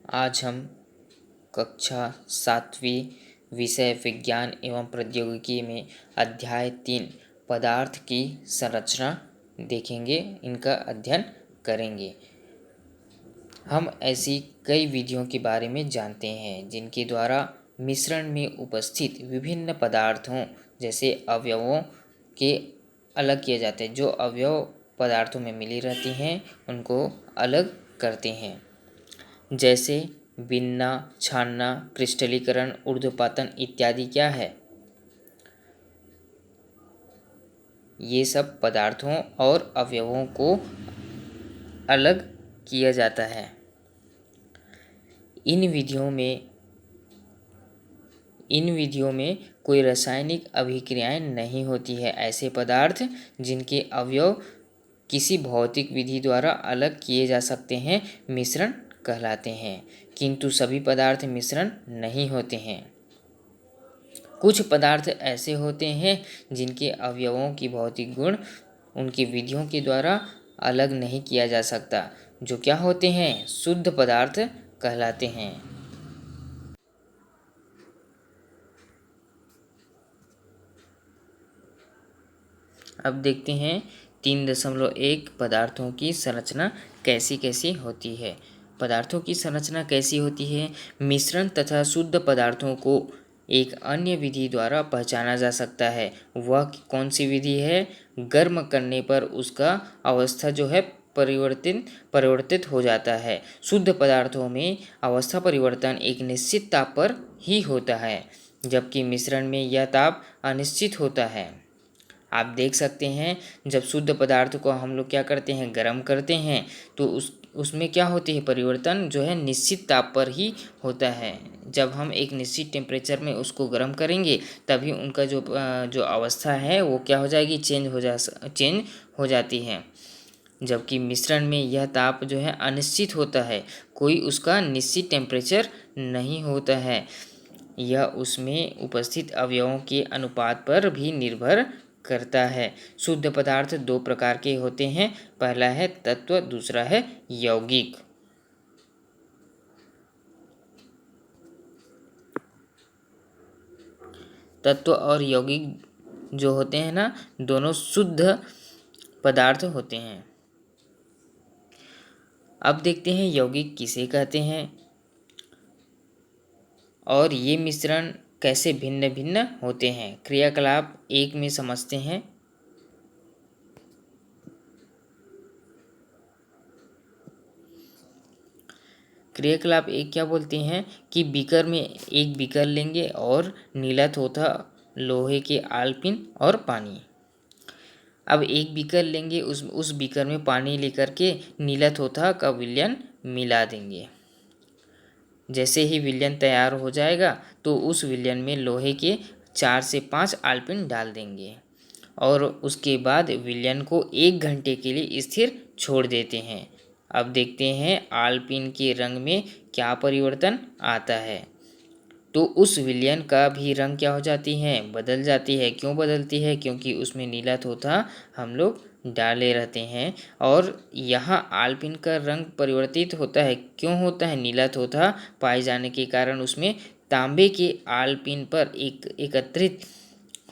आज हम कक्षा 7वीं विषय विज्ञान एवं प्रौद्योगिकी में अध्याय 3 पदार्थ की संरचना देखेंगे, इनका अध्ययन करेंगे। हम ऐसी कई विधियों के बारे में जानते हैं जिनके द्वारा मिश्रण में उपस्थित विभिन्न पदार्थों जैसे अवयवों के अलग किए जाते हैं। जो अवयव पदार्थों में मिली रहती हैं उनको अलग करते हैं, जैसे बिनना, छानना, क्रिस्टलीकरण, ऊर्ध्वपातन इत्यादि क्या है। ये सब पदार्थों और अवयवों को अलग किया जाता है। इन विधियों में कोई रासायनिक अभिक्रियाएं नहीं होती है। ऐसे पदार्थ जिनके अवयव किसी भौतिक विधि द्वारा अलग किए जा सकते हैं मिश्रण कहलाते हैं, किंतु सभी पदार्थ मिश्रण नहीं होते हैं। कुछ पदार्थ ऐसे होते हैं जिनके अवयवों की भौतिक गुण उनकी विधियों के द्वारा अलग नहीं किया जा सकता, जो क्या होते हैं, शुद्ध पदार्थ कहलाते हैं। अब देखते हैं 3.1 पदार्थों की संरचना कैसी कैसी होती है। पदार्थों की संरचना कैसी होती है। मिश्रण तथा शुद्ध पदार्थों को एक अन्य विधि द्वारा पहचाना जा सकता है। वह कौन सी विधि है। गर्म करने पर उसका अवस्था जो है परिवर्तित हो जाता है। शुद्ध पदार्थों में अवस्था परिवर्तन एक निश्चित ताप पर ही होता है, जबकि मिश्रण में यह ताप अनिश्चित होता है। आप देख सकते हैं, जब शुद्ध पदार्थ को हम लोग क्या करते हैं, गर्म करते हैं, तो उसमें क्या होती है, परिवर्तन जो है निश्चित ताप पर ही होता है। जब हम एक निश्चित टेम्परेचर में उसको गर्म करेंगे तभी उनका जो अवस्था है वो क्या हो जाएगी, चेंज हो जाती है। जबकि मिश्रण में यह ताप जो है अनिश्चित होता है, कोई उसका निश्चित टेम्परेचर नहीं होता है। यह उसमें उपस्थित अवयवों के अनुपात पर भी निर्भर करता है। शुद्ध पदार्थ दो प्रकार के होते हैं, पहला है तत्व, दूसरा है यौगिक। तत्व और यौगिक जो होते हैं ना, दोनों शुद्ध पदार्थ होते हैं। अब देखते हैं यौगिक किसे कहते हैं और ये मिश्रण कैसे भिन्न भिन्न होते हैं। क्रियाकलाप 1 में समझते हैं। क्रियाकलाप 1 क्या बोलते हैं कि एक बीकर लेंगे और नीला थोथा लोहे के आलपिन और पानी। अब एक बीकर लेंगे, उस बीकर में पानी लेकर के नीला थोथा का विलयन मिला देंगे। जैसे ही विलयन तैयार हो जाएगा तो उस विलयन में लोहे के 4 से 5 आलपिन डाल देंगे और उसके बाद विलयन को 1 घंटे के लिए स्थिर छोड़ देते हैं। अब देखते हैं आलपिन के रंग में क्या परिवर्तन आता है। तो उस विलयन का भी रंग क्या हो जाती है, बदल जाती है। क्यों बदलती है, क्योंकि उसमें नीला थोथा हम लोग डाले रहते हैं और यहाँ आलपिन का रंग परिवर्तित होता है। क्यों होता है, नीला थोथा पाए जाने के कारण उसमें तांबे के आलपिन पर एकत्रित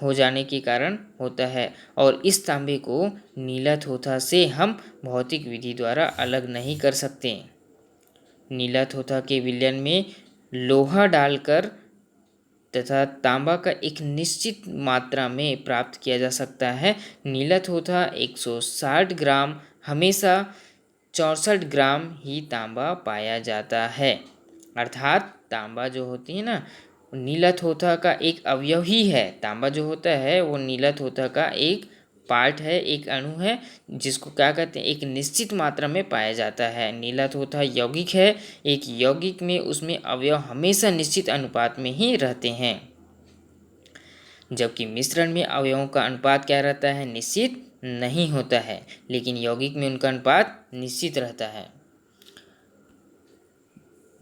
हो जाने के कारण होता है और इस तांबे को नीला थोथा से हम भौतिक विधि द्वारा अलग नहीं कर सकते। नीला थोथा के विलयन में लोहा डालकर तथा तांबा का एक निश्चित मात्रा में प्राप्त किया जा सकता है। नीला थोथा 160 ग्राम हमेशा 64 ग्राम ही तांबा पाया जाता है। अर्थात तांबा जो होती है ना, नीला थोथा का एक अवयव ही है। तांबा जो होता है वो नीला थोथा का एक पार्ट है, एक अणु है, जिसको क्या कहते हैं, एक निश्चित मात्रा में पाया जाता है। नीला थोथा यौगिक है। एक यौगिक में उसमें अवयव हमेशा निश्चित अनुपात में ही रहते हैं, जबकि मिश्रण में अवयवों का अनुपात क्या रहता है, निश्चित नहीं होता है, लेकिन यौगिक में उनका अनुपात निश्चित रहता है।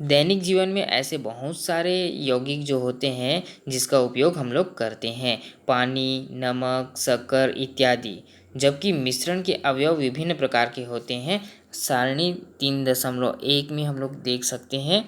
दैनिक जीवन में ऐसे बहुत सारे यौगिक जो होते हैं जिसका उपयोग हम लोग करते हैं, पानी, नमक, शक्कर इत्यादि। जबकि मिश्रण के अवयव विभिन्न प्रकार के होते हैं। सारणी 3.1 में हम लोग देख सकते हैं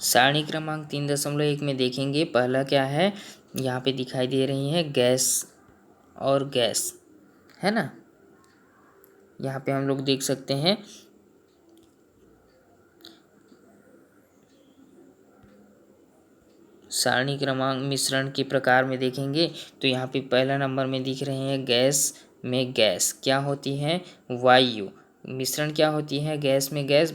सारणी क्रमांक 3.1 में देखेंगे पहला क्या है, यहाँ पे दिखाई दे रही है गैस और गैस, है ना। यहाँ पे हम लोग देख सकते हैं सारणी क्रमांक मिश्रण के प्रकार में देखेंगे तो यहाँ पे पहला नंबर में दिख रहे हैं गैस में गैस क्या होती है, वायु। मिश्रण क्या होती है गैस में गैस,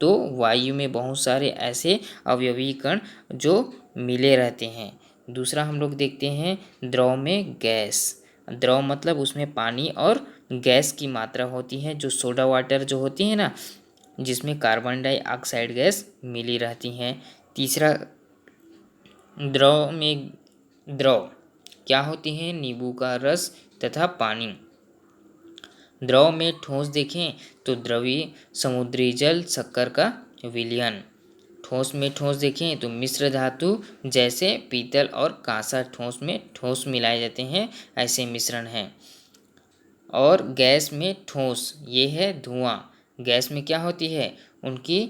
तो वायु में बहुत सारे ऐसे अवयवी कण जो मिले रहते हैं। दूसरा हम लोग देखते हैं द्रव में गैस। द्रव मतलब उसमें पानी और गैस की मात्रा होती है, जो सोडा वाटर जो होती है ना, जिसमें कार्बन डाइऑक्साइड गैस मिली रहती है। तीसरा द्रव क्या होती है, नींबू का रस तथा पानी। द्रव में ठोस देखें तो द्रवीय समुद्री जल शक्कर का विलयन। ठोस में ठोस देखें तो मिश्र धातु जैसे पीतल और कांसा ठोस में ठोस मिलाए जाते हैं, ऐसे मिश्रण हैं। और गैस में ठोस ये है धुआं। गैस में क्या होती है, उनकी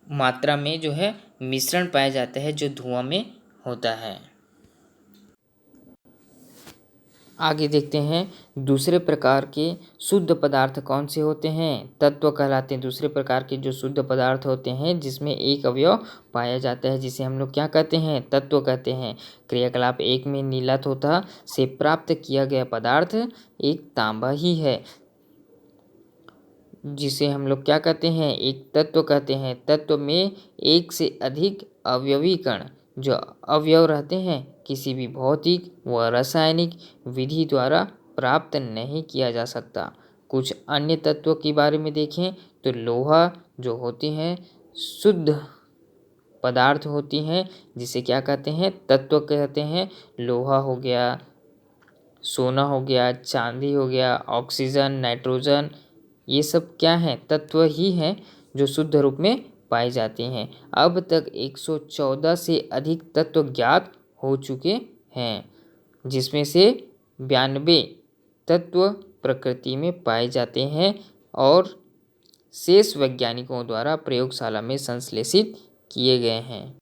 मात्रा में जो है मिश्रण पाया जाता है जो धुआं में होता है। आगे देखते हैं दूसरे प्रकार के शुद्ध पदार्थ कौन से होते हैं, तत्व कहलाते हैं। दूसरे प्रकार के जो शुद्ध पदार्थ होते हैं जिसमें एक अवयव पाया जाता है, जिसे हम लोग क्या कहते हैं, तत्व कहते हैं। क्रियाकलाप 1 में नीला थोथा से प्राप्त किया गया पदार्थ एक तांबा ही है, जिसे हम लोग क्या कहते हैं, एक तत्व कहते हैं। तत्व में एक से अधिक अवयवी कण जो अवयव रहते हैं किसी भी भौतिक व रासायनिक विधि द्वारा प्राप्त नहीं किया जा सकता। कुछ अन्य तत्वों के बारे में देखें तो लोहा जो होती हैं शुद्ध पदार्थ होती हैं, जिसे क्या कहते हैं, तत्व कहते हैं। लोहा हो गया, सोना हो गया, चांदी हो गया, ऑक्सीजन, नाइट्रोजन, ये सब क्या हैं, तत्व ही हैं जो शुद्ध रूप में पाई जाती हैं। अब तक 114 से अधिक तत्व ज्ञात हो चुके हैं, जिसमें से 92 तत्व प्रकृति में पाए जाते हैं और शेष वैज्ञानिकों द्वारा प्रयोगशाला में संश्लेषित किए गए हैं।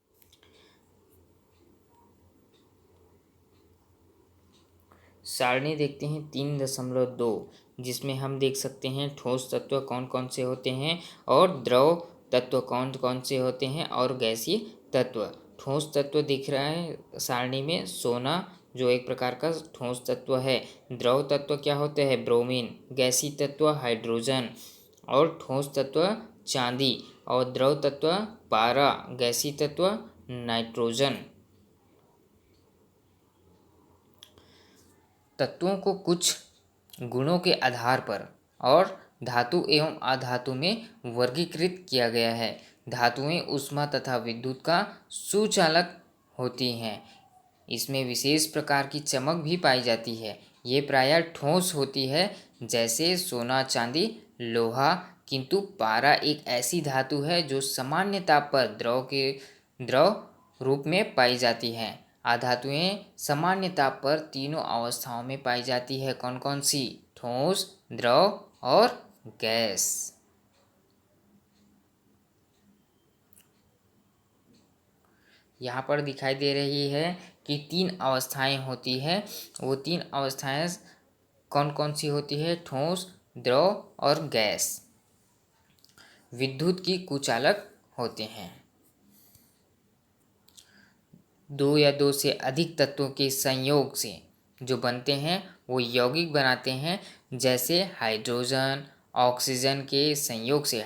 सारणी देखते हैं 3.2, जिसमें हम देख सकते हैं ठोस तत्व कौन कौन से होते हैं और द्रव तत्व कौन कौन से होते हैं और गैसीय तत्व। ठोस तत्व दिख रहा है सारणी में सोना जो एक प्रकार का ठोस तत्व है। द्रव तत्व क्या होते हैं, ब्रोमीन। गैसीय तत्व हाइड्रोजन और ठोस तत्व चांदी और द्रव तत्व पारा, गैसीय तत्व नाइट्रोजन। तत्वों को कुछ गुणों के आधार पर और धातु एवं अधातु में वर्गीकृत किया गया है। धातुएं ऊष्मा तथा विद्युत का सुचालक होती हैं। इसमें विशेष प्रकार की चमक भी पाई जाती है। ये प्रायः ठोस होती है जैसे सोना, चांदी, लोहा, किंतु पारा एक ऐसी धातु है जो सामान्य ताप पर द्रव रूप में पाई जाती है। अधातुएं सामान्य ताप पर तीनों अवस्थाओं में पाई जाती है। कौन कौन सी, ठोस, द्रव और गैस। यहाँ पर दिखाई दे रही है कि 3 अवस्थाएं होती है। वो 3 अवस्थाएं कौन कौन सी होती है, ठोस, द्रव और गैस। विद्युत की कुचालक होते हैं। 2 या 2 से अधिक तत्वों के संयोग से जो बनते हैं वो यौगिक बनाते हैं। जैसे हाइड्रोजन ऑक्सीजन के संयोग से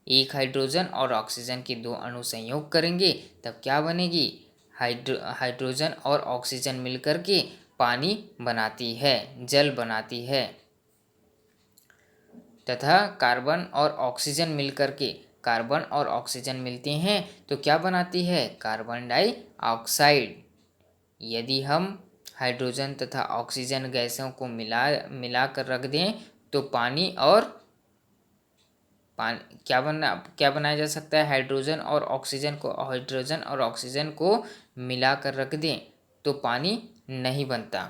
एक हाइड्रोजन और ऑक्सीजन के 2 अणु संयोग करेंगे तब क्या बनेगी, हाइड्रोजन और ऑक्सीजन मिलकर के पानी बनाती है, जल बनाती है। तथा कार्बन और ऑक्सीजन मिलकर के, कार्बन और ऑक्सीजन मिलते हैं तो क्या बनाती है, कार्बन डाइऑक्साइड। यदि हम हाइड्रोजन तथा ऑक्सीजन गैसों को मिला कर रख दें तो पानी क्या बनाया जा सकता है, हाइड्रोजन और ऑक्सीजन को मिला कर रख दें तो पानी नहीं बनता।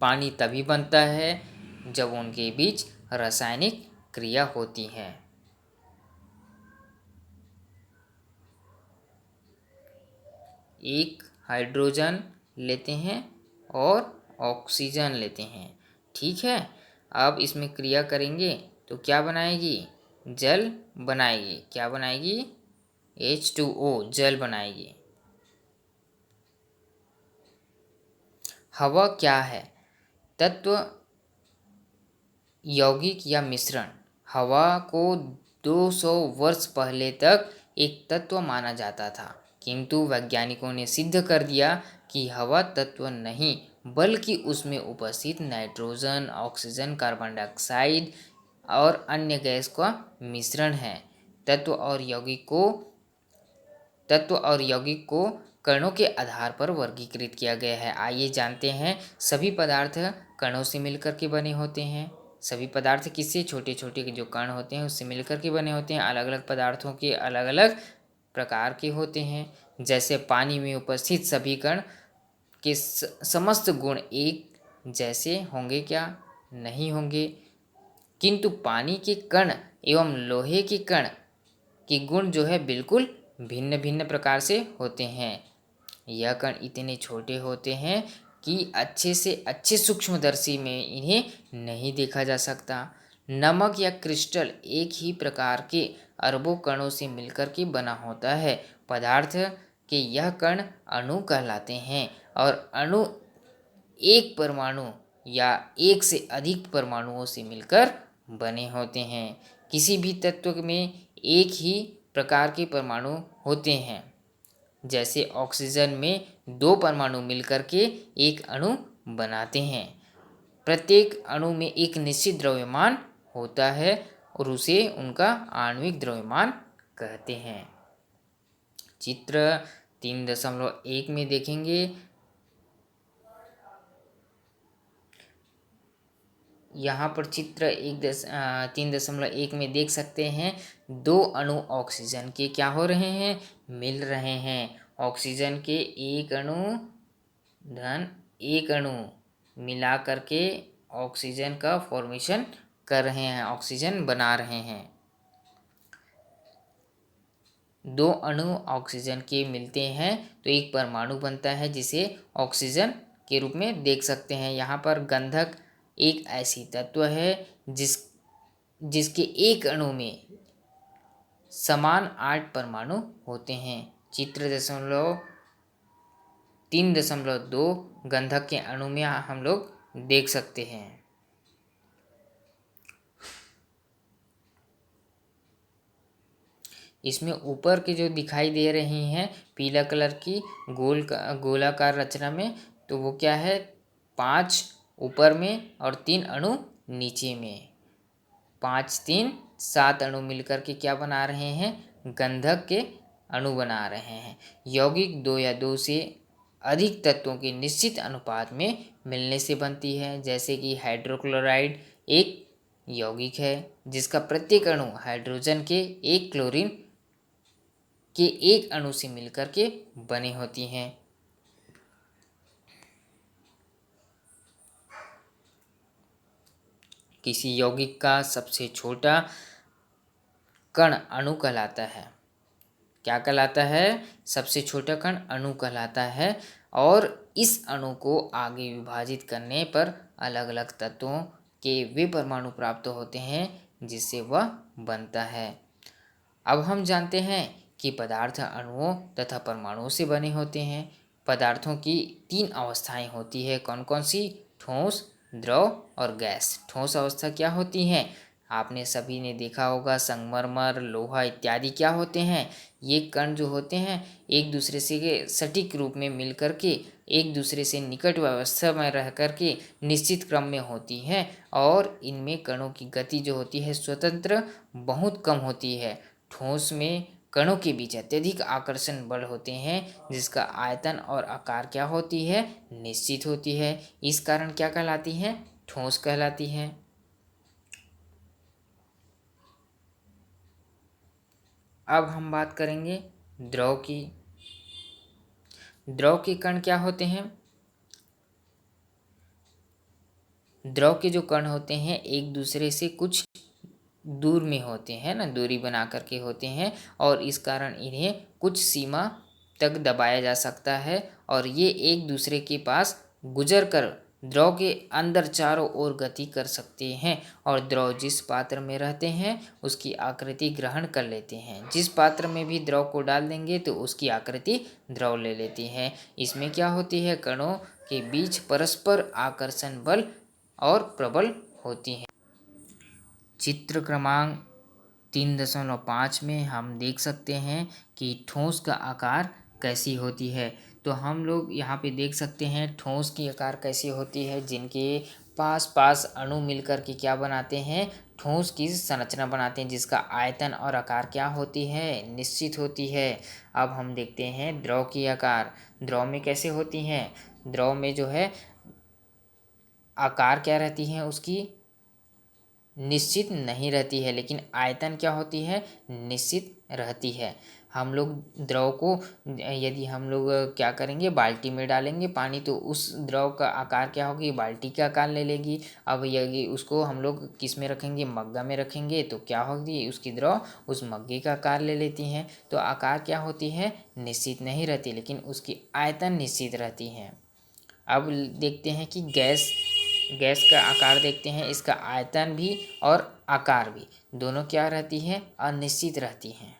पानी तभी बनता है जब उनके बीच रासायनिक क्रिया होती है। एक हाइड्रोजन लेते हैं और ऑक्सीजन लेते हैं। ठीक है, अब इसमें क्रिया करेंगे तो क्या बनाएगी? जल बनाएगी। क्या बनाएगी? H2O, जल बनाएगी। हवा क्या है? तत्व, यौगिक या मिश्रण। हवा को 200 वर्ष पहले तक एक तत्व माना जाता था, किंतु वैज्ञानिकों ने सिद्ध कर दिया कि हवा तत्व नहीं बल्कि उसमें उपस्थित नाइट्रोजन, ऑक्सीजन, कार्बन डाइऑक्साइड और अन्य गैस का मिश्रण है। तत्व और यौगिक को कणों के आधार पर वर्गीकृत किया गया है। आइए जानते हैं। सभी पदार्थ कणों से मिलकर के बने होते हैं। सभी पदार्थ किससे? छोटे छोटे जो कण होते हैं उससे मिलकर के बने होते हैं। अलग अलग पदार्थों के अलग अलग प्रकार के होते हैं। जैसे पानी में उपस्थित सभी कण के समस्त गुण एक जैसे होंगे क्या? नहीं होंगे। किंतु पानी के कण एवं लोहे के कण के गुण जो है बिल्कुल भिन्न भिन्न प्रकार से होते हैं। यह कण इतने छोटे होते हैं कि अच्छे से अच्छे सूक्ष्मदर्शी में इन्हें नहीं देखा जा सकता। नमक या क्रिस्टल एक ही प्रकार के अरबों कणों से मिलकर के बना होता है। पदार्थ के यह कण अणु कहलाते हैं और अणु एक परमाणु या एक से अधिक परमाणुओं से मिलकर बने होते हैं। किसी भी तत्व में एक ही प्रकार के परमाणु होते हैं। जैसे ऑक्सीजन में 2 परमाणु मिलकर के एक अणु बनाते हैं। प्रत्येक अणु में एक निश्चित द्रव्यमान होता है और उसे उनका आणविक द्रव्यमान कहते हैं। चित्र 3.1 में देखेंगे। यहाँ पर चित्र 3.1 में देख सकते हैं 2 अणु ऑक्सीजन के क्या हो रहे हैं? मिल रहे हैं। ऑक्सीजन के एक अणु मिला करके ऑक्सीजन का फॉर्मेशन कर रहे हैं, ऑक्सीजन बना रहे हैं। 2 अणु ऑक्सीजन के मिलते हैं तो एक परमाणु बनता है जिसे ऑक्सीजन के रूप में देख सकते हैं। यहाँ पर गंधक एक ऐसी तत्व है जिसके एक अणु में समान 8 परमाणु होते हैं। चित्र 3.2 गंधक के अणु में हम लोग देख सकते हैं। इसमें ऊपर के जो दिखाई दे रही हैं पीला कलर की गोलाकार रचना में, तो वो क्या है? 5 ऊपर में और 3 अणु नीचे में। 5 3 7 अणु मिलकर के क्या बना रहे हैं? गंधक के अणु बना रहे हैं। यौगिक 2 या 2 से अधिक तत्वों के निश्चित अनुपात में मिलने से बनती है। जैसे कि हाइड्रोक्लोराइड एक यौगिक है जिसका प्रत्येक अणु हाइड्रोजन के एक क्लोरीन के एक अणु से मिलकर के बने होती हैं। किसी यौगिक का सबसे छोटा कण अणु कहलाता है। क्या कहलाता है? सबसे छोटा कण अणु कहलाता है। और इस अणु को आगे विभाजित करने पर अलग अलग तत्वों के वे परमाणु प्राप्त होते हैं जिससे वह बनता है। अब हम जानते हैं कि पदार्थ अणुओं तथा परमाणुओं से बने होते हैं। पदार्थों की 3 अवस्थाएं होती है। कौन कौन सी? ठोस, द्रव और गैस। ठोस अवस्था क्या होती है? आपने सभी ने देखा होगा, संगमरमर, लोहा इत्यादि क्या होते हैं? ये कण जो होते हैं एक दूसरे से सटीक रूप में मिल करके एक दूसरे से निकट व्यवस्था में रह करके निश्चित क्रम में होती हैं और इनमें कणों की गति जो होती है स्वतंत्र बहुत कम होती है। ठोस में कणों के बीच अत्यधिक आकर्षण बल होते हैं जिसका आयतन और आकार क्या होती है? निश्चित होती है। इस कारण क्या कहलाती हैं? ठोस कहलाती हैं। अब हम बात करेंगे द्रव की। द्रव के कण क्या होते हैं? द्रव के जो कण होते हैं एक दूसरे से कुछ दूर में होते हैं ना, दूरी बना करके होते हैं और इस कारण इन्हें कुछ सीमा तक दबाया जा सकता है और ये एक दूसरे के पास गुजर कर द्रव के अंदर चारों ओर गति कर सकते हैं और द्रव जिस पात्र में रहते हैं उसकी आकृति ग्रहण कर लेते हैं। जिस पात्र में भी द्रव को डाल देंगे तो उसकी आकृति द्रव ले लेती है। इसमें क्या होती है, कणों के बीच परस्पर आकर्षण बल और प्रबल होती है। चित्र क्रमांक 3.5 में हम देख सकते हैं कि ठोस का आकार कैसी होती है। तो हम लोग यहाँ पे देख सकते हैं ठोस की आकार कैसी होती है, जिनके पास पास अणु मिलकर के क्या बनाते हैं, ठोस की संरचना बनाते हैं, जिसका आयतन और आकार क्या होती है, निश्चित होती है। अब हम देखते हैं द्रव की आकार। द्रव में कैसे होती हैं, द्रव में जो है आकार क्या रहती है, उसकी निश्चित नहीं रहती है, लेकिन आयतन क्या होती है, निश्चित रहती है। हम लोग द्रव को यदि हम लोग क्या करेंगे, बाल्टी में डालेंगे पानी, तो उस द्रव का आकार क्या होगी, बाल्टी का आकार ले लेगी। अब यदि उसको हम लोग किस में रखेंगे, मग्गा में रखेंगे, तो क्या होगी, उसकी द्रव उस मग्गे का आकार ले लेती हैं। तो आकार क्या होती है, निश्चित नहीं रहती, लेकिन उसकी आयतन निश्चित रहती है। अब देखते हैं कि गैस का आकार देखते हैं, इसका आयतन भी और आकार भी दोनों क्या रहती है, अनिश्चित रहती हैं।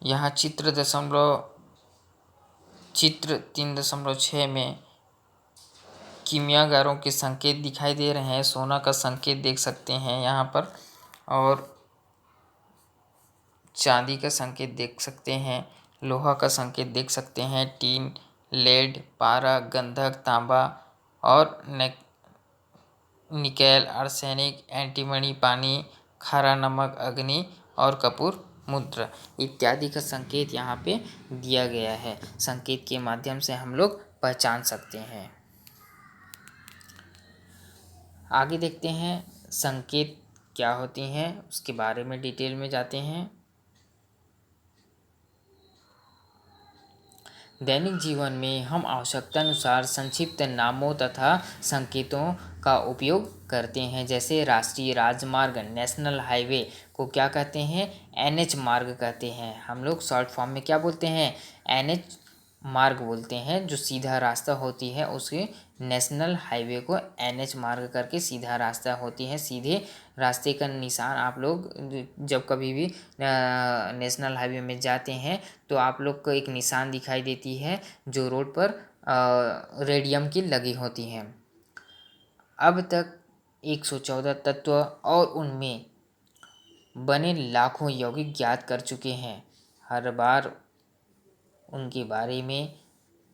यहाँ चित्र 3.6 में कीमियागारों के संकेत दिखाई दे रहे हैं। सोना का संकेत देख सकते हैं यहाँ पर, और चांदी का संकेत देख सकते हैं, लोहा का संकेत देख सकते हैं, टीन, लेड, पारा, गंधक, तांबा और निकेल, आर्सेनिक, एंटीमनी, पानी, खारा नमक, अग्नि और कपूर मुद्रा इत्यादि का संकेत यहाँ पे दिया गया है। संकेत के माध्यम से हम लोग पहचान सकते हैं। आगे देखते हैं संकेत क्या होती हैं, उसके बारे में डिटेल में जाते हैं। दैनिक जीवन में हम आवश्यकता अनुसार संक्षिप्त नामों तथा संकेतों का उपयोग करते हैं। जैसे राष्ट्रीय राजमार्ग, नेशनल हाईवे को क्या कहते हैं, एनएच मार्ग कहते हैं। हम लोग शॉर्ट फॉर्म में क्या बोलते हैं, एनएच मार्ग बोलते हैं। जो सीधा रास्ता होती है उसे नेशनल हाईवे को एनएच मार्ग करके सीधा रास्ता होती है। सीधे रास्ते का निशान आप लोग जब कभी भी नेशनल हाईवे में जाते हैं तो आप लोग को एक निशान दिखाई देती है जो रोड पर रेडियम की लगी होती हैं। अब तक 114 तत्व और उनमें बने लाखों यौगिक ज्ञात कर चुके हैं। हर बार उनके बारे में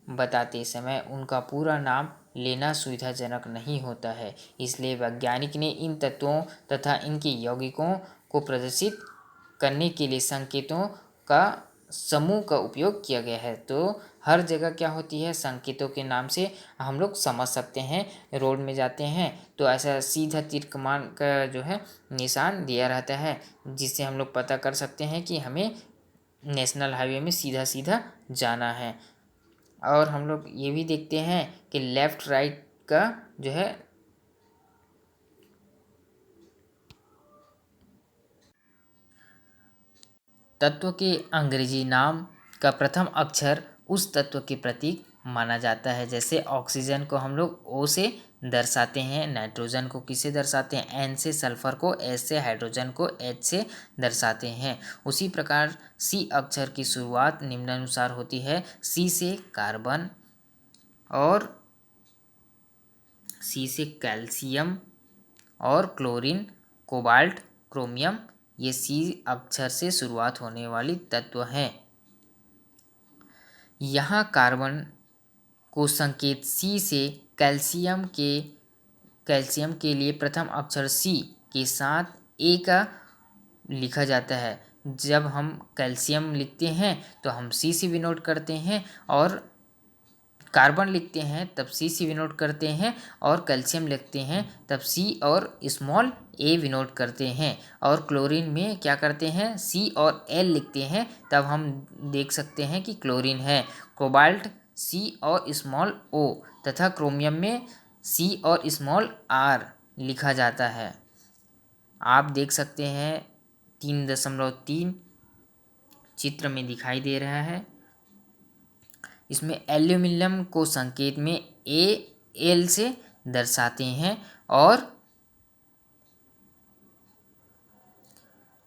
बताते समय उनका पूरा नाम लेना सुविधाजनक नहीं होता है, इसलिए वैज्ञानिक ने इन तत्वों तथा इनके यौगिकों को प्रदर्शित करने के लिए संकेतों का समूह का उपयोग किया गया है। तो हर जगह क्या होती है, संकेतों के नाम से हम लोग समझ सकते हैं। रोड में जाते हैं तो ऐसा सीधा तीर कमान का जो है निशान दिया रहता है, जिससे हम लोग पता कर सकते हैं कि हमें नेशनल हाईवे में सीधा सीधा जाना है। और हम लोग ये भी देखते हैं कि लेफ़्ट राइट का जो है तत्व के अंग्रेजी नाम का प्रथम अक्षर उस तत्व के प्रतीक माना जाता है। जैसे ऑक्सीजन को हम लोग ओ से दर्शाते हैं, नाइट्रोजन को किससे दर्शाते हैं, एन से, सल्फर को एस से, हाइड्रोजन को एच से दर्शाते हैं। उसी प्रकार सी अक्षर की शुरुआत निम्नानुसार होती है। सी से कार्बन, और सी से कैल्शियम और क्लोरीन, कोबाल्ट, क्रोमियम, ये सी अक्षर से शुरुआत होने वाली तत्व हैं। यहाँ कार्बन को संकेत सी से कैल्शियम के लिए प्रथम अक्षर सी के साथ ए का लिखा जाता है। जब हम कैल्शियम लिखते हैं तो हम सी से विनोट करते हैं, और कार्बन लिखते हैं तब सी से विनोट करते हैं, और कैल्शियम लिखते हैं तब सी और स्मॉल ए विनोट करते हैं। और क्लोरीन में क्या करते हैं, सी और एल लिखते हैं, तब हम देख सकते हैं कि क्लोरीन है। कोबाल्ट सी और स्मॉल ओ, तथा क्रोमियम में C और स्मॉल r लिखा जाता है। आप देख सकते हैं 3.3 चित्र में दिखाई दे रहा है। इसमें एल्यूमिनियम को संकेत में Al से दर्शाते हैं और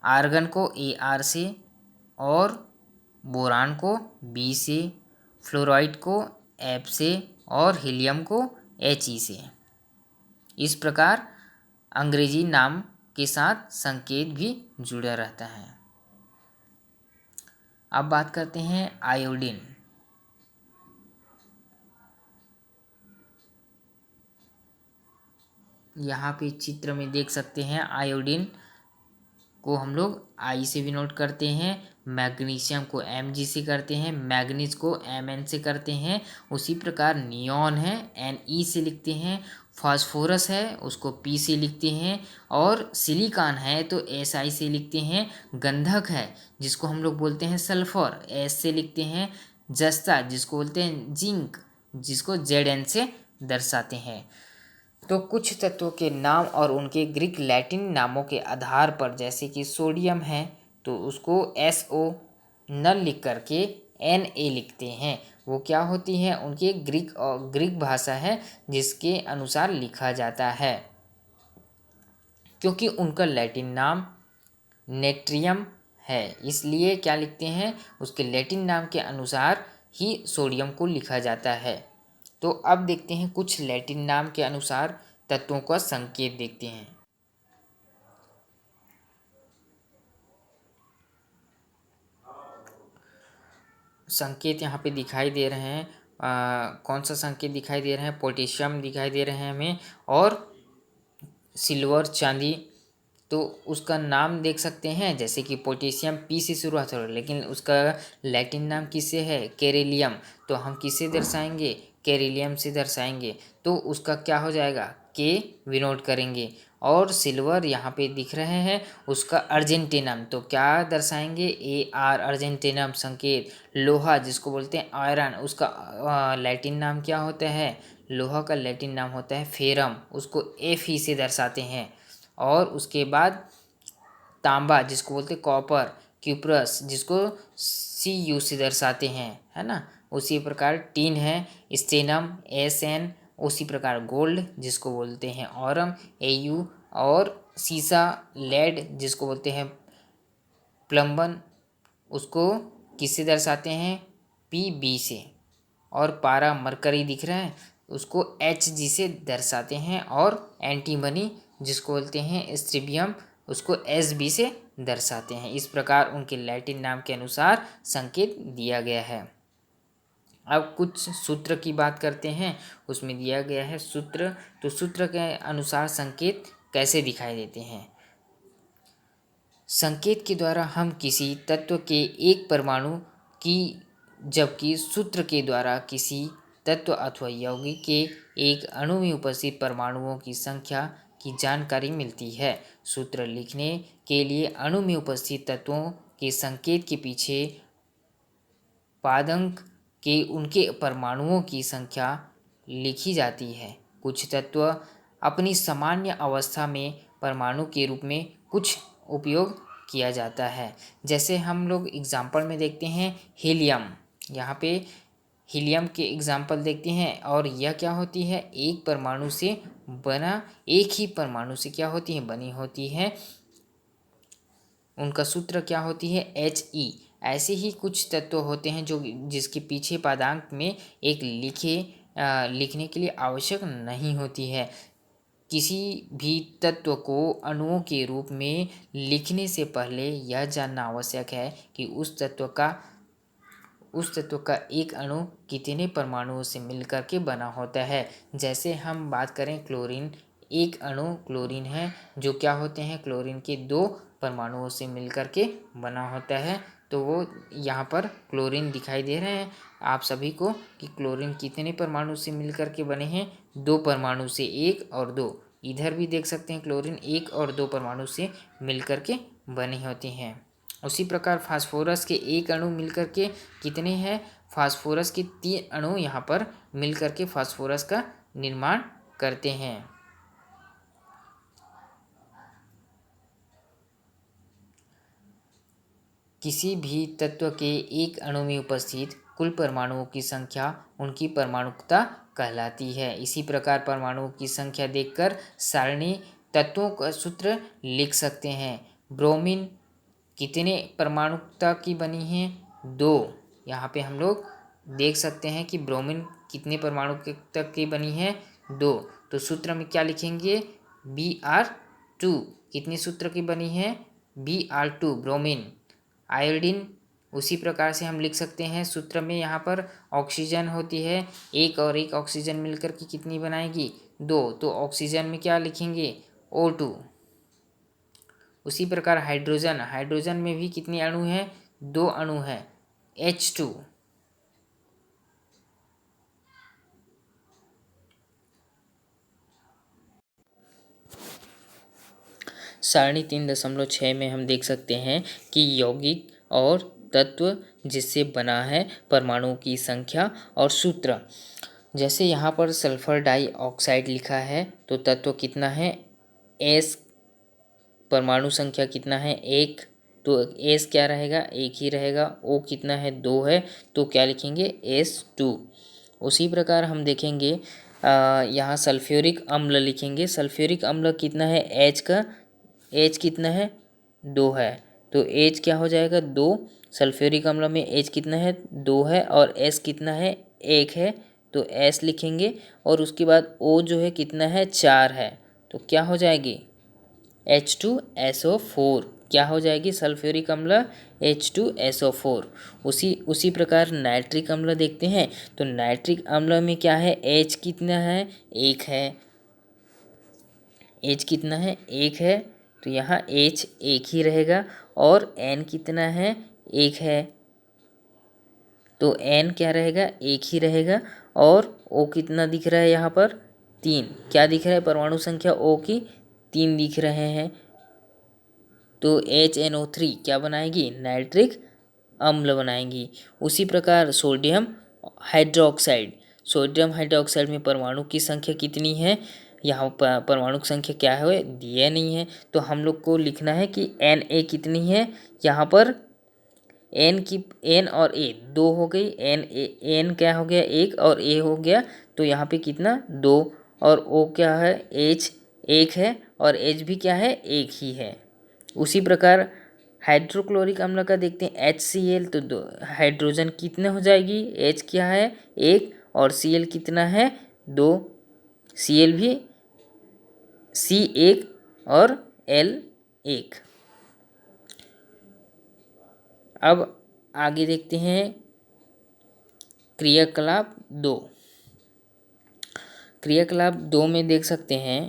आर्गन को Ar से और बोरान को B से, फ्लोराइड को F से और हीलियम को He से। इस प्रकार अंग्रेजी नाम के साथ संकेत भी जुड़ा रहता है। अब बात करते हैं आयोडीन। यहाँ पे चित्र में देख सकते हैं आयोडीन को हम लोग आई से भी नोट करते हैं, मैग्नीशियम को Mg से करते हैं, मैग्नीज को Mn से करते हैं। उसी प्रकार नियॉन है Ne से लिखते हैं, फास्फोरस है उसको P से लिखते हैं और सिलिकॉन है तो Si से लिखते हैं। गंधक है जिसको हम लोग बोलते हैं सल्फर, S से लिखते हैं। जस्ता जिसको बोलते हैं जिंक, जिसको Zn से दर्शाते हैं। तो कुछ तत्वों के नाम और उनके ग्रीक लैटिन नामों के आधार पर, जैसे कि सोडियम है तो उसको SO न लिख करके Na लिखते हैं। वो क्या होती है, उनकी ग्रीक भाषा है जिसके अनुसार लिखा जाता है, क्योंकि उनका लैटिन नाम नेट्रियम है, इसलिए क्या लिखते हैं, उसके लैटिन नाम के अनुसार ही सोडियम को लिखा जाता है। तो अब देखते हैं कुछ लैटिन नाम के अनुसार तत्वों का संकेत देखते हैं। संकेत यहाँ पे दिखाई दे रहे हैं। कौन सा संकेत दिखाई दे रहे हैं, पोटेशियम दिखाई दे रहे हैं हमें और सिल्वर चांदी। तो उसका नाम देख सकते हैं, जैसे कि पोटेशियम P से शुरुआत हो रहा है लेकिन उसका लैटिन नाम किससे है, केरिलियम। तो हम किससे दर्शाएंगे, केरिलियम से दर्शाएंगे। तो उसका क्या हो जाएगा, के विनोट करेंगे। और सिल्वर यहाँ पे दिख रहे हैं, उसका अर्जेंटिनम, तो क्या दर्शाएंगे, Ar अर्जेंटिनम संकेत। लोहा जिसको बोलते हैं आयरन, उसका लैटिन नाम क्या होता है, लोहा का लैटिन नाम होता है फेरम, उसको Fe से दर्शाते हैं। और उसके बाद तांबा जिसको बोलते हैं कॉपर, क्यूप्रस जिसको Cu से दर्शाते हैं, है ना। उसी प्रकार टीन है स्टेनम Sn, उसी प्रकार गोल्ड जिसको बोलते हैं ऑरम Au, और सीसा लेड जिसको बोलते हैं प्लम्बन, उसको किससे दर्शाते हैं, Pb से। और पारा मरकरी दिख रहा है, उसको Hg से दर्शाते हैं। और एंटीमनी जिसको बोलते हैं स्ट्रिबियम, उसको Sb से दर्शाते हैं। इस प्रकार उनके लैटिन नाम के अनुसार संकेत दिया गया है। अब कुछ सूत्र की बात करते हैं, उसमें दिया गया है सूत्र। तो सूत्र के अनुसार संकेत कैसे दिखाई देते हैं। संकेत के द्वारा हम किसी तत्व के एक परमाणु की, जबकि सूत्र के द्वारा किसी तत्व अथवा यौगिक के एक अणु में उपस्थित परमाणुओं की संख्या की जानकारी मिलती है। सूत्र लिखने के लिए अणु में उपस्थित तत्वों के संकेत के पीछे पादंक के उनके परमाणुओं की संख्या लिखी जाती है। कुछ तत्व अपनी सामान्य अवस्था में परमाणु के रूप में कुछ उपयोग किया जाता है। जैसे हम लोग एग्जाम्पल में देखते हैं हीलियम, यहाँ पे हीलियम के एग्जाम्पल देखते हैं। और यह क्या होती है, एक परमाणु से बना, एक ही परमाणु से क्या होती है, बनी होती है। उनका सूत्र क्या होती है, He। ऐसे ही कुछ तत्व होते हैं जो जिसके पीछे पादांक में एक लिखने के लिए आवश्यक नहीं होती है। किसी भी तत्व को अणुओं के रूप में लिखने से पहले यह जानना आवश्यक है कि उस तत्व का एक अणु कितने परमाणुओं से मिलकर के बना होता है। जैसे हम बात करें क्लोरीन, एक अणु क्लोरीन है जो क्या होते हैं, क्लोरीन के 2 परमाणुओं से मिलकर के बना होता है। तो वो यहाँ पर क्लोरीन दिखाई दे रहे हैं आप सभी को कि क्लोरीन कितने परमाणु से मिलकर के बने हैं, 2 परमाणु से, 1 और 2। इधर भी देख सकते हैं क्लोरीन 1 और 2 परमाणु से मिलकर के बने होते हैं। उसी प्रकार फास्फोरस के एक अणु मिलकर के कितने हैं, फास्फोरस के 3 अणु यहाँ पर मिलकर के फास्फोरस का निर्माण करते हैं। किसी भी तत्व के एक अणु में उपस्थित कुल परमाणुओं की संख्या उनकी परमाणुकता कहलाती है। इसी प्रकार परमाणुओं की संख्या देखकर सारणी तत्वों का सूत्र लिख सकते हैं। ब्रोमीन कितने परमाणुकता की बनी है? 2। यहाँ पे हम लोग देख सकते हैं कि ब्रोमीन कितने परमाणु तक की बनी है? 2। तो सूत्र में क्या लिखेंगे? Br2 कितने सूत्र की बनी है? Br2 bromine. आयोडीन उसी प्रकार से हम लिख सकते हैं सूत्र में। यहाँ पर ऑक्सीजन होती है, एक और एक ऑक्सीजन मिलकर के कितनी बनाएगी? 2। तो ऑक्सीजन में क्या लिखेंगे? O2। उसी प्रकार हाइड्रोजन, हाइड्रोजन में भी कितने अणु हैं? 2 अणु हैं, H2। सारणी 3.6 में हम देख सकते हैं कि यौगिक और तत्व जिससे बना है, परमाणुओं की संख्या और सूत्र। जैसे यहाँ पर सल्फर डाइऑक्साइड लिखा है तो तत्व कितना है? S। परमाणु संख्या कितना है? 1। तो S क्या रहेगा? 1 ही रहेगा। O कितना है? 2 है। तो क्या लिखेंगे? S2। उसी प्रकार हम देखेंगे यहाँ सल्फ्यूरिक अम्ल लिखेंगे। सल्फ्यूरिक अम्ल कितना है? H का H कितना है? 2 है। तो H क्या हो जाएगा? 2। सल्फ्यूरिक अम्ल में H कितना है? 2 है और S कितना है? 1 है। तो S लिखेंगे और उसके बाद O जो है कितना है? 4 है। तो क्या हो जाएगी? H2SO4 क्या हो जाएगी? सल्फ्यूरिक अम्ल H2SO4। उसी प्रकार नाइट्रिक अम्ल देखते हैं तो नाइट्रिक अम्ल में क्या है? H कितना है? 1 है। H कितना है? 1 है। तो यहाँ H 1 ही रहेगा और N कितना है? 1 है। तो N क्या रहेगा? 1 ही रहेगा। और O कितना दिख रहा है यहाँ पर? 3। क्या दिख रहा है? परमाणु संख्या O की 3 दिख रहे हैं। तो HNO3 क्या बनाएगी? नाइट्रिक अम्ल बनाएंगी। उसी प्रकार सोडियम हाइड्रोक्साइड, सोडियम हाइड्रोक्साइड में परमाणु की संख्या कितनी है? यहाँ परमाणु की संख्या क्या है? दिया नहीं है। तो हम लोग को लिखना है कि Na कितनी है? यहाँ पर N और A 2 हो गई। N क्या हो गया? 1 और A हो गया। तो यहाँ पे कितना? 2। और O क्या है? H 1 है और H भी क्या है? 1 ही है। उसी प्रकार हाइड्रोक्लोरिक अम्ल का देखते हैं HCl। तो हाइड्रोजन कितने हो जाएगी? H क्या है? 1 और Cl कितना है? 2। Cl भी C1 और L1। अब आगे देखते हैं क्रियाकलाप 2। क्रियाकलाप 2 में देख सकते हैं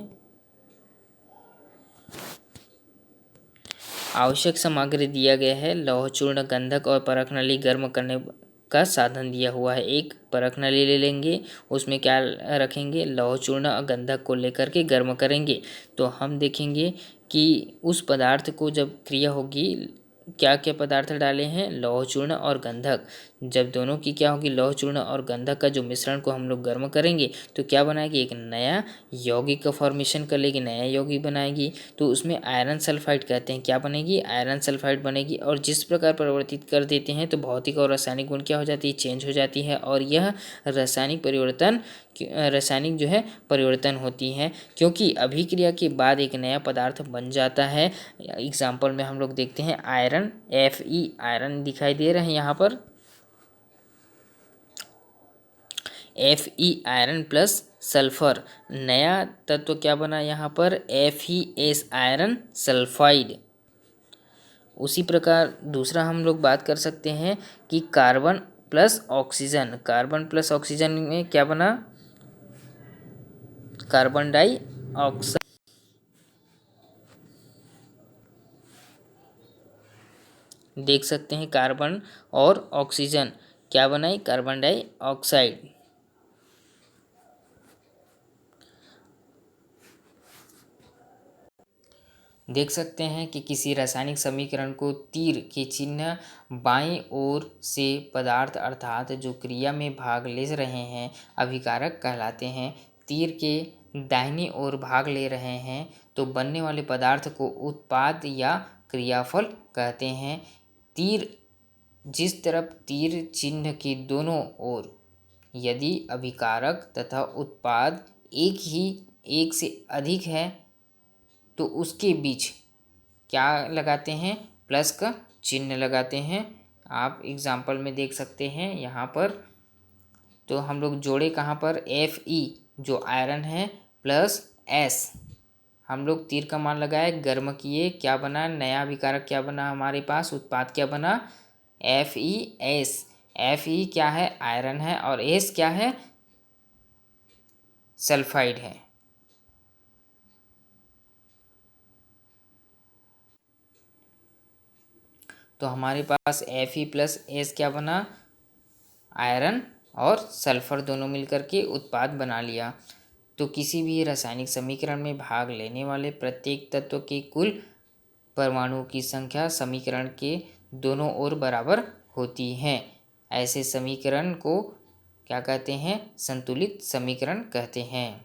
आवश्यक सामग्री दिया गया है। लौह चूर्ण, गंधक और परख नली गर्म करने का साधन दिया हुआ है। एक परख नली ले लेंगे, उसमें क्या रखेंगे? लौह चूर्ण और गंधक को लेकर के गर्म करेंगे। तो हम देखेंगे कि उस पदार्थ को जब क्रिया होगी, क्या क्या पदार्थ डाले हैं? लौह चूर्ण और गंधक। जब दोनों की क्या होगी? लौह चूर्ण और गंधक का जो मिश्रण को हम लोग गर्म करेंगे तो क्या बनाएगी? एक नया यौगिक का फॉर्मेशन कर लेगी, नया यौगिक बनाएगी। तो उसमें आयरन सल्फाइड कहते हैं। क्या बनेगी? आयरन सल्फाइड बनेगी। और जिस प्रकार परिवर्तित कर देते हैं तो भौतिक और रासायनिक गुण क्या हो जाती है? चेंज हो जाती है। और यह रासायनिक जो है परिवर्तन होती है, क्योंकि अभिक्रिया के बाद एक नया पदार्थ बन जाता है। एग्जाम्पल में हम लोग देखते हैं आयरन, Fe आयरन दिखाई दे रहे हैं यहाँ पर। Fe आयरन प्लस सल्फर, नया तत्व क्या बना यहाँ पर? FeS iron sulphide. उसी प्रकार दूसरा हम लोग बात कर सकते हैं कि carbon plus oxygen. Carbon plus oxygen में क्या बना? Carbon dioxide. देख सकते हैं कार्बन और ऑक्सीजन क्या बनाई? Carbon dioxide. देख सकते हैं कि किसी रासायनिक समीकरण को तीर के चिन्ह बाईं ओर से पदार्थ अर्थात जो क्रिया में भाग ले रहे हैं अभिकारक कहलाते हैं। तीर के दाहिनी ओर भाग ले रहे हैं तो बनने वाले पदार्थ को उत्पाद या क्रियाफल कहते हैं। तीर जिस तरफ तीर चिन्ह के दोनों ओर यदि अभिकारक तथा उत्पाद एक से अधिक है तो उसके बीच क्या लगाते हैं, प्लस का चिन्ह लगाते हैं। आप एग्जाम्पल में देख सकते हैं यहाँ पर। तो हम लोग जोड़े कहाँ पर, Fe जो आयरन है प्लस S, हम लोग तीर का मान लगाए, गर्म किए, क्या बना, नया अभिकारक क्या बना हमारे पास, उत्पाद क्या बना, FeS। Fe क्या है, आयरन है, और S क्या है, सल्फाइड है। तो हमारे पास Fe प्लस S क्या बना, आयरन और सल्फर दोनों मिलकर के उत्पाद बना लिया। तो किसी भी रासायनिक समीकरण में भाग लेने वाले प्रत्येक तत्व के कुल परमाणुओं की संख्या समीकरण के दोनों ओर बराबर होती है। ऐसे समीकरण को क्या कहते हैं, संतुलित समीकरण कहते हैं।